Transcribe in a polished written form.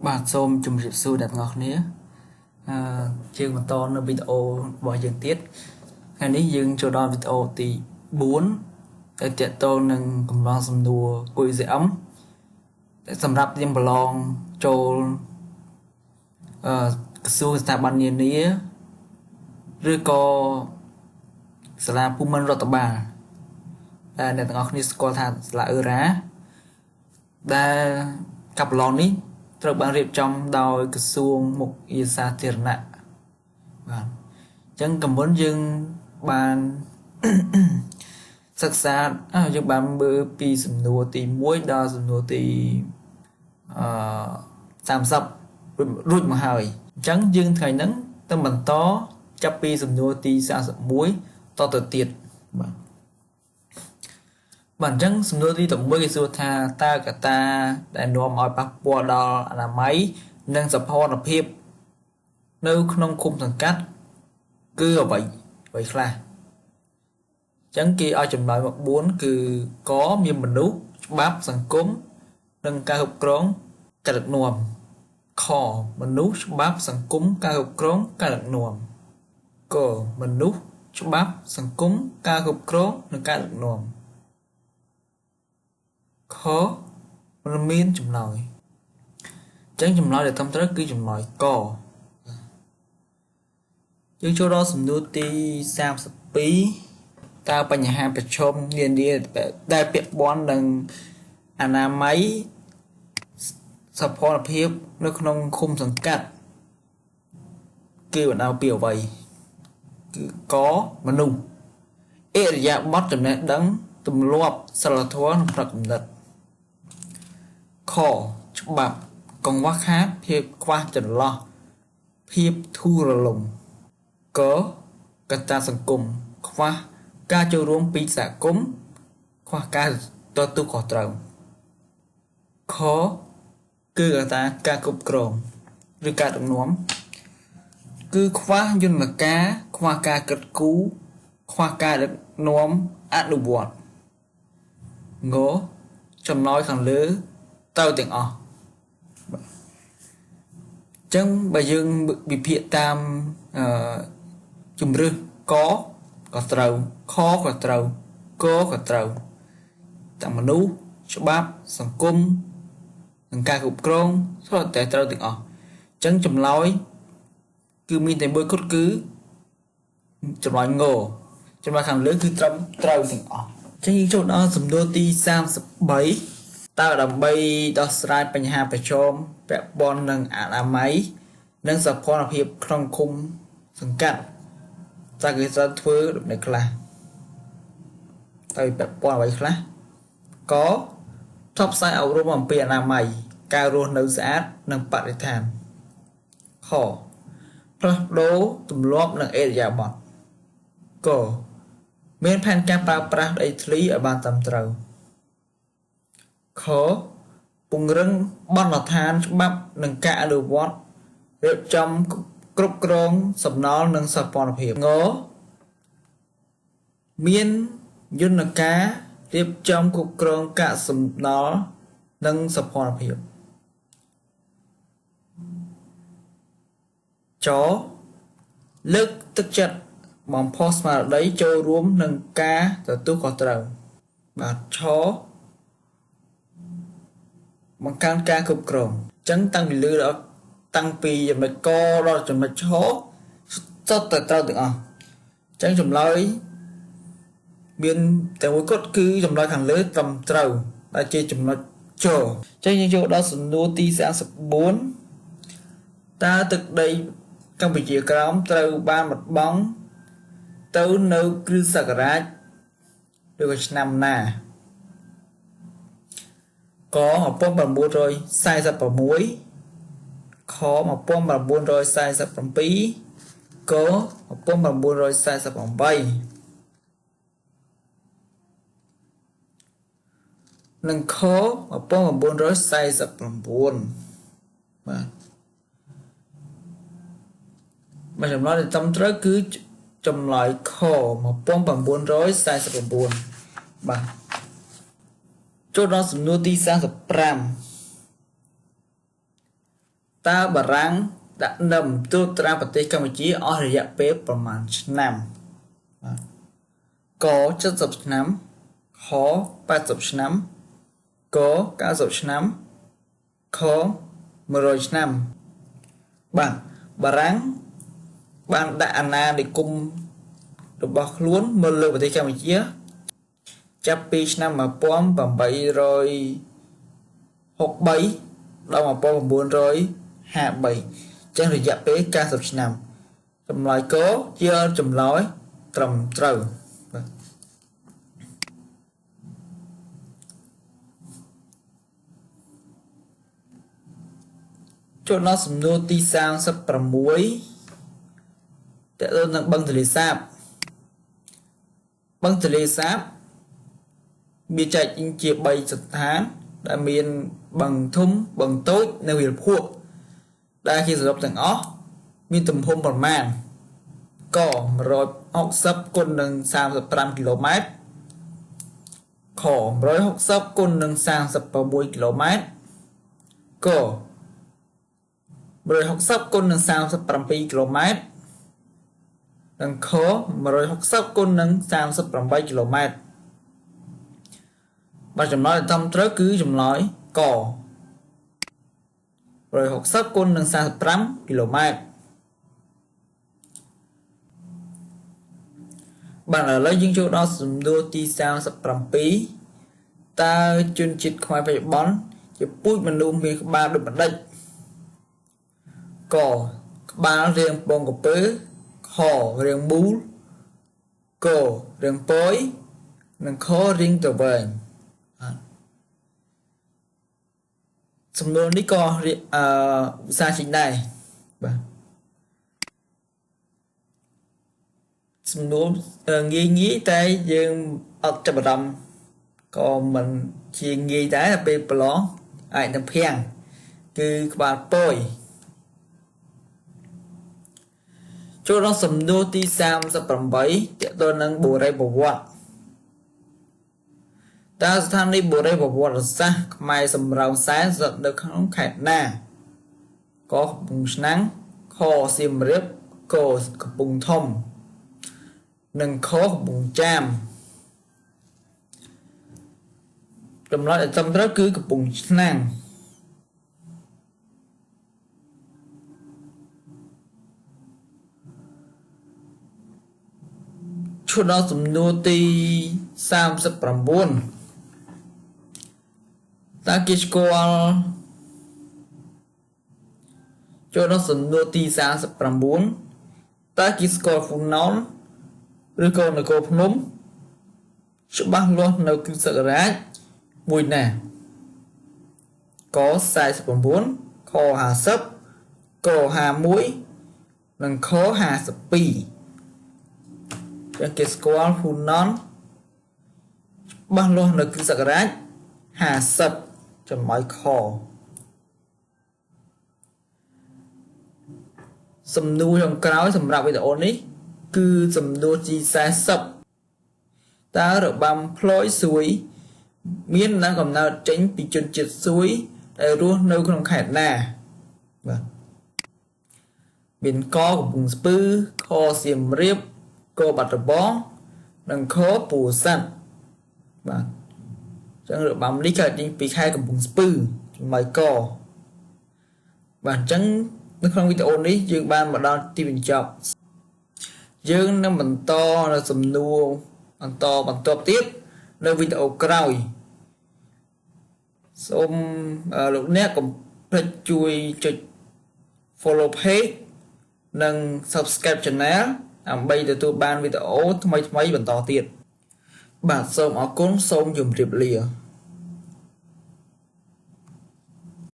បាទសូមជម្រាបសួរអ្នកទាំងអស់គ្នាជាបន្តនៅវីដេអូរបស់យើងទៀតថ្ងៃនេះយើងចូលដល់វីដេអូទី4ដែលទាក់ទងនឹងកម្លាំងសំណួរ QCM សម្រាប់យើងប្រឡងចូលក្រសួងស្ថាប័ននានាឬក៏សាលាភូមិន្ទរដ្ឋបាលដែលអ្នកទាំងអស់គ្នាស្គាល់ថាសាលាអឺរ៉ាដែលកັບប្រឡងនេះត្រូវបានរៀបចំដោយក្រសួងមុខវិជ្ជាសាធារណៈបាទអញ្ចឹងកំមុនយើងបានសិក្សាយើងបានមើលពីសំណួរទី1ដល់សំណួរទី30រួចមកហើយអញ្ចឹងយើងថ្ងៃហ្នឹងទៅបន្តចាប់ពីសំណួរទី31តទៅទៀតបាទអញ្ចឹងសំណួរទី11គេសួរថាតើកត្តាដែលនាំឲ្យប៉ះពាល់ដល់អនាម័យនិងសោភ័ណភាពនៅក្នុងឃុំសង្កាត់គឺអ្វីខ្លះអញ្ចឹងគេឲ្យចម្លើយមក4គឺកមានមនុស្សច្បាប់សង្គមនិងការគ្រប់គ្រងការដឹកនាំខមនុស្សច្បាប់សង្គមការគ្រប់គ្រងការដឹកនាំកមនុស្សច្បាប់សង្គមការគ្រប់គ្រងនិងការដឹកនាំខមិនមានចម្លើយអញ្ចឹងចម្លើយដែលត្រឹមត្រូវគឺចម្លើយកយើងចូលដល់សំណួរទី32តើបញ្ហាប្រឈមនានាដែលពាក់ព័ន្ធនឹងអនាម័យសោភ័ណភាពនៅក្នុងឃុំសង្កាត់គឺបណ្ដាលពីអ្វីគឺកមនុស្សអិរិយាបថចំណេះដឹងទម្លាប់សិលធម៌និងប្រកបត្តិខច្បាប់កង្វះខាតភាពខ្វះចន្លោះភាពធូររលុងកកត្តាសង្គមខ្វះការចូលរួមពីសហគមន៍ខ្វះការទទួលខុសត្រូវខគឺកត្តាការគ្រប់គ្រងឬការដឹកនាំគឺខ្វះយន្តការខ្វះការគិតគូរខ្វះការដឹកនាំអនុវត្តងចំណោយខាងលើទៅទាំងអស់អញ្ចឹងបើយើងវិភាគតាមជំរឿសកក៏ត្រូវខក៏ត្រូវកក៏ត្រូវទាំងមនុស្សច្បាប់សង្គមនិងការគ្រប់គ្រងសុទ្ធតែត្រូវទាំងអស់អញ្ចឹងចម្លើយគឺមានតែមួយគត់គឺចម្លើយងចម្លើយខាងលើគឺត្រឹមត្រូវទាំងអស់អញ្ចឹងយើងចូលដល់សំណួរទី33តើដើម្បីដោះស្រាយបញ្ហាប្រឈមពាក់ព័ន្ធនឹងអនាម័យនិងសោភ័ណភាពក្នុងឃុំសង្កាត់តើគេត្រូវធ្វើដំណេកខ្លះតើពាក់ព័ន្ធអ្វីខ្លះកផ្សព្វផ្សាយអប់រំអំពីអនាម័យការរស់នៅស្អាតនិងបរិស្ថានខផ្លាស់ប្ដូរទម្លាប់និងអិរិយាបថកមានផែនការប្រើប្រាស់ដីធ្លីឲ្យបានត្រឹមត្រូវខពង្រឹងបណ្ណដ្ឋានច្បាប់និងការអនុវត្តរៀបចំគ្រប់គ្រងសំណល់និងសោភ័ណភាពងមានយន្តការរៀបចំគ្រប់គ្រងកាកសំណល់និងសោភ័ណភាពចលើកទឹកចិត្តបំផុសស្មារតីចូលរួមនឹងការទទួលខុសត្រូវបាទឆបង្កើនការគ្រប់គ្រងអញ្ចឹងតាំងពីលើដល់តាំងពីចំណុចកដល់ចំណុចឆសុទ្ធតែត្រូវទាំងអស់អញ្ចឹងចម្លើយមានតែមួយគត់គឺចម្លើយខាងលើត្រឹមត្រូវដែលជាចំណុចចអញ្ចឹងយើងចូលដល់សំណួរទី34តើទឹកដីកម្ពុជាក្រោមត្រូវបានបាត់បង់ទៅនៅគ្រិស្តសករាជឬក៏ឆ្នាំណាក1946ខ1947ក1948និងខ1949បាទបើចម្លើយដែលត្រឹមត្រូវគឺចម្លើយខ1949បាទចូលដល់សំណួរទី35 តើបារាំងដាក់នឹមត្រួតត្រាប្រទេសកម្ពុជាអស់រយៈពេលប្រមាណឆ្នាំក70ឆ្នាំខ80ឆ្នាំក90ឆ្នាំខ100ឆ្នាំបាទបារាំងបានដាក់អាណានិគមរបស់ខ្លួនមកលើប្រទេសកម្ពុជាចាប់ពីឆ្នាំ1863ដល់1953ចឹងរយៈពេល90ឆ្នាំចម្លើយកជាចម្លើយត្រឹមត្រូវបាទចូលដល់សំណួរទី36តើទៅនឹងបឹងទន្លេសាបបឹងទន្លេសាបមានចែកជា3ស្ថានដែលមានបឹងធំបឹងតូចនិងវាលភក់ដែលជាសរុបទាំងអស់មានទំហំប្រមាណក160គុណនឹង35គីឡូម៉ែត្រខ160គុណនឹង36គីឡូម៉ែត្រក160គុណនឹង37គីឡូម៉ែត្រនិងខ160គុណនឹង38គីឡូម៉ែត្របាទចម្លើយត្រឹមត្រូវគឺចម្លើយក160គុណនឹង45គីឡូម៉ែត្របាទឥឡូវយើងចូលដល់សំណួរទី37តើជនជាតិខ្មែរបច្ចុប្បន្នជាពូជមនុស្សមានក្បាលដូចម្ដេចកក្បាលរាងពងក្រពើខរាងមូលករាងពយនិងខរាងទ្រវែងសំណួរនេះក៏វិសាជីដែរបាទសំណួរងាយតែយើងអត់ចាប់អារម្មណ៍ក៏មិនជាងាយដែរពេលប្រឡងអាចនឹងភាំងគឺក្បាលពយចូលដល់សំណួរទី38ទាក់ទងនឹងបុរេប្រវត្តិតើស្ថានីយ៍បុរេប្រវត្តិសាស្ត្រខ្មែរសំរោងសែនស្ថិតនៅក្នុងខេត្តណាកកំពង់ឆ្នាំងខសៀមរាបកកំពង់ធំនិងខកំពង់ចាមចម្លើយត្រឹមត្រូវគឺកំពង់ឆ្នាំងឈ្មោះដល់សំណួរទី39តើគេស្គាល់ចូលដល់សំណួរទី39តើគេស្គាល់ហ្វូណនឬក៏នគរភ្នំច្បាស់លាស់នៅគ្រិស្តសករាជមួយណាក49ខ50ក51និងខ52ចឹងគេស្គាល់ហ៊ុនណនច្បាស់លាស់នៅគ្រិស្តសករាជ50ចំបើយខសំណួរចុងក្រោយសម្រាប់វីដេអូនេះគឺសំណួរទី40តើរបាំផ្លយសួយមានដំណើរកំណើតចេញពីជនជាតិសួយដែលរស់នៅក្នុងខេត្តណាបាទមានកកំពង់ស្ពឺខសៀមរាបកបាត់ដំបងនិងខពោធិ៍សាត់បាទអញ្ចឹងរបាំនេះកើតចេញពីខេត្តកំពង់ស្ពឺចំណុចកបាទអញ្ចឹងនៅក្នុងវីដេអូនេះយើងបានមកដល់ទីបញ្ចប់យើងនឹងបន្តនៅសំណួរបន្តទៀតនៅវីដេអូក្រោយសូមលោកអ្នកកុំភ្លេចជួយចុច follow page និង subscribe channel ដើម្បីទទួលបានវីដេអូថ្មីៗបន្តទៀតបាទសូមអរគុណសូមជម្រាបលា